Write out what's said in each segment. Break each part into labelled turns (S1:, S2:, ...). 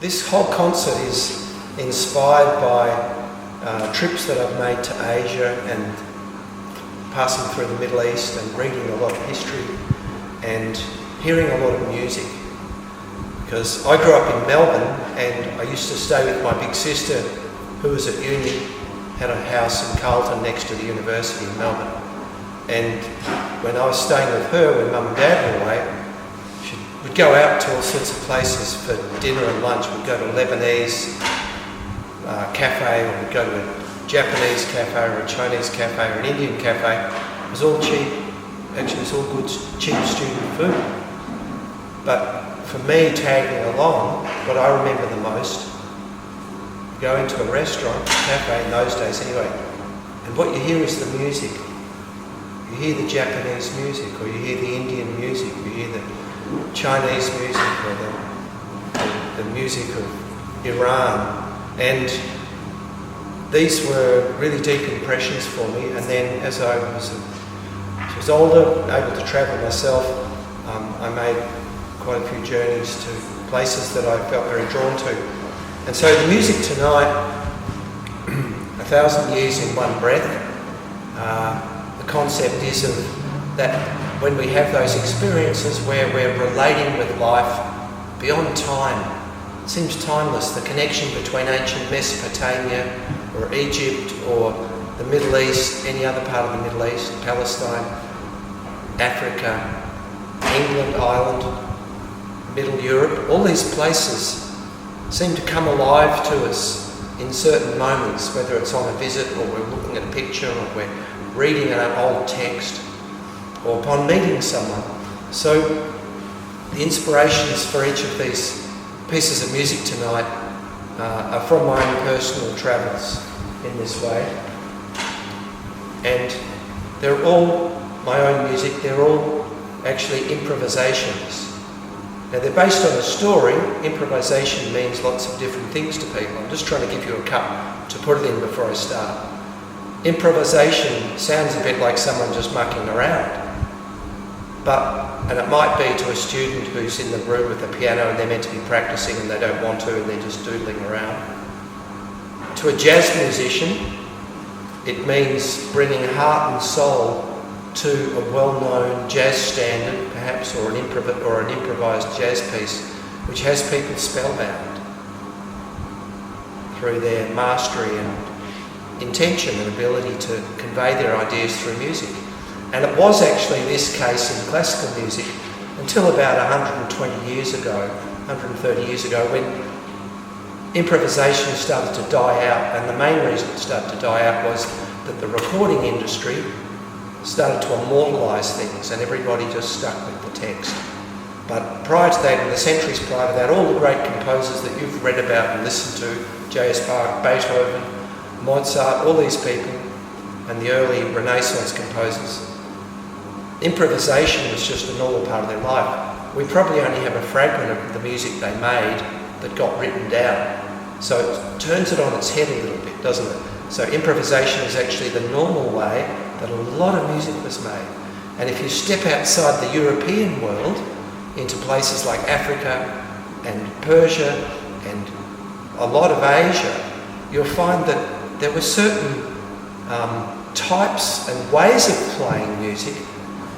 S1: This whole concert is inspired by trips that I've made to Asia and passing through the Middle East and reading a lot of history and hearing a lot of music. Because I grew up in Melbourne and I used to stay with my big sister who was at uni, had a house in Carlton next to the university in Melbourne. And when I was staying with her, when Mum and Dad were away, we'd go out to all sorts of places for dinner and lunch. We'd go to a Lebanese cafe, or we'd go to a Japanese cafe or a Chinese cafe or an Indian cafe. It was all cheap. Actually, it was all good, cheap student food. But for me, tagging along, what I remember the most, going to a restaurant, cafe in those days anyway, and what you hear is the music. You hear the Japanese music, or you hear the Indian music, you hear the Chinese music, or the music of Iran. And these were really deep impressions for me. And then as I was older, able to travel myself, I made quite a few journeys to places that I felt very drawn to. And so the music tonight, 1,000 years in one breath, the concept is of that when we have those experiences where we're relating with life beyond time, it seems timeless, the connection between ancient Mesopotamia or Egypt or the Middle East, any other part of the Middle East, Palestine, Africa, England, Ireland, Middle Europe, all these places seem to come alive to us in certain moments, whether it's on a visit or we're looking at a picture or we're reading an old text or upon meeting someone. So the inspirations for each of these pieces of music tonight are from my own personal travels in this way. And they're all my own music, they're all actually improvisations. Now they're based on a story. Improvisation means lots of different things to people. I'm just trying to give you a cup to put it in before I start. Improvisation sounds a bit like someone just mucking around. And it might be to a student who's in the room with a piano and they're meant to be practicing and they don't want to and they're just doodling around. To a jazz musician, it means bringing heart and soul to a well-known jazz standard, perhaps, or an improvised jazz piece, which has people spellbound through their mastery and intention and ability to convey their ideas through music. And it was actually this case in classical music until about 120 years ago, 130 years ago, when improvisation started to die out. And the main reason it started to die out was that the recording industry started to immortalise things and everybody just stuck with the text. But prior to that, in the centuries prior to that, all the great composers that you've read about and listened to, J.S. Bach, Beethoven, Mozart, all these people, and the early Renaissance composers, improvisation was just a normal part of their life. We probably only have a fragment of the music they made that got written down. So it turns it on its head a little bit, doesn't it? So improvisation is actually the normal way that a lot of music was made. And if you step outside the European world into places like Africa and Persia and a lot of Asia, you'll find that there were certain types and ways of playing music,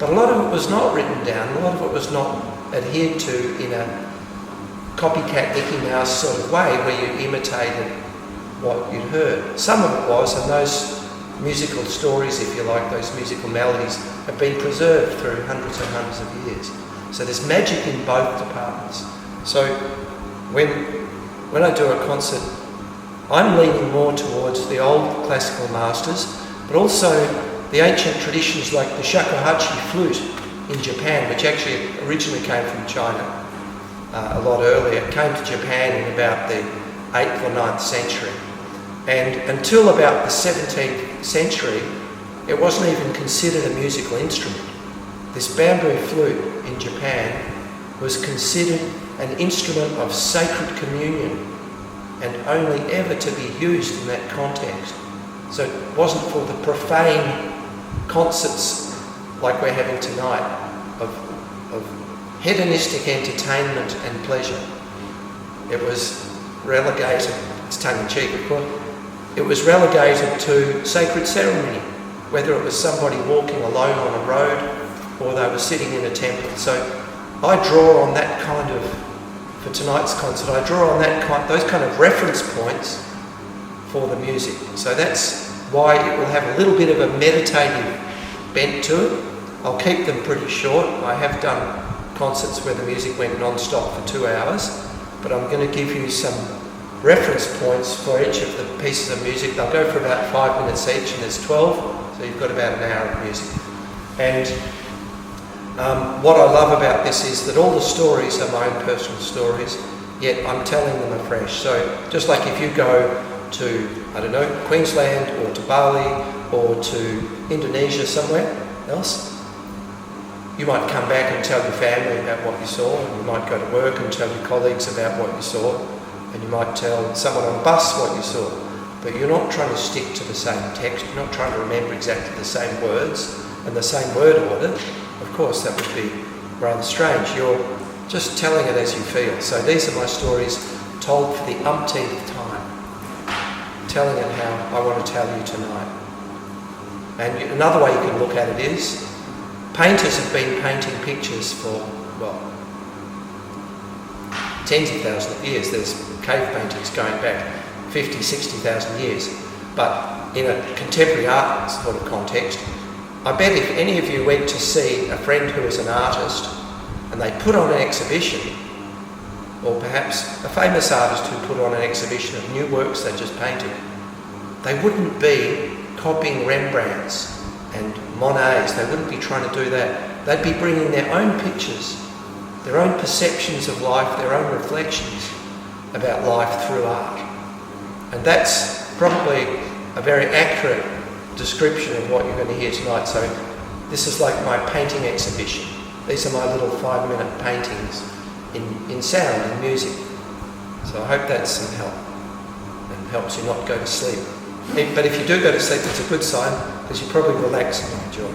S1: but a lot of it was not written down, a lot of it was not adhered to in a copycat Mickey Mouse sort of way where you imitated what you'd heard. Some of it was, and those musical stories, if you like, those musical melodies have been preserved through hundreds and hundreds of years. So there's magic in both departments. So when I do a concert, I'm leaning more towards the old classical masters, but also the ancient traditions like the shakuhachi flute in Japan, which actually originally came from China a lot earlier. It came to Japan in about the 8th or 9th century. And until about the 17th century, it wasn't even considered a musical instrument. This bamboo flute in Japan was considered an instrument of sacred communion and only ever to be used in that context. So it wasn't for the profane concerts like we're having tonight of hedonistic entertainment and pleasure. It was relegated, it's tongue-in-cheek of course, it was relegated to sacred ceremony, whether it was somebody walking alone on a road or they were sitting in a temple. So I draw on that kind of, for tonight's concert, I draw on those kind of reference points for the music. So that's why it will have a little bit of a meditative bent to it. I'll keep them pretty short. I have done concerts where the music went non-stop for 2 hours, but I'm going to give you some reference points for each of the pieces of music. They'll go for about 5 minutes each, and there's 12, so you've got about an hour of music. And what I love about this is that all the stories are my own personal stories, yet I'm telling them afresh. So just like if you go to, I don't know, Queensland or to Bali or to Indonesia, somewhere else, you might come back and tell your family about what you saw, and you might go to work and tell your colleagues about what you saw, and you might tell someone on a bus what you saw. But you're not trying to stick to the same text, you're not trying to remember exactly the same words and the same word order. Of course, that would be rather strange. You're just telling it as you feel. So these are my stories told for the umpteenth time, telling it how I want to tell you tonight. And another way you can look at it is, painters have been painting pictures for, well, tens of thousands of years. There's cave paintings going back 50, 60,000 years. But in a contemporary art sort of context, I bet if any of you went to see a friend who is an artist and they put on an exhibition, or perhaps a famous artist who put on an exhibition of new works they just painted, they wouldn't be copying Rembrandts and Monets. They wouldn't be trying to do that. They'd be bringing their own pictures, their own perceptions of life, their own reflections about life through art. And that's probably a very accurate description of what you're going to hear tonight. So this is like my painting exhibition. These are my little 5-minute paintings in sound and music. So I hope that's some help and helps you not go to sleep. But if you do go to sleep, it's a good sign, because you probably relax and enjoy.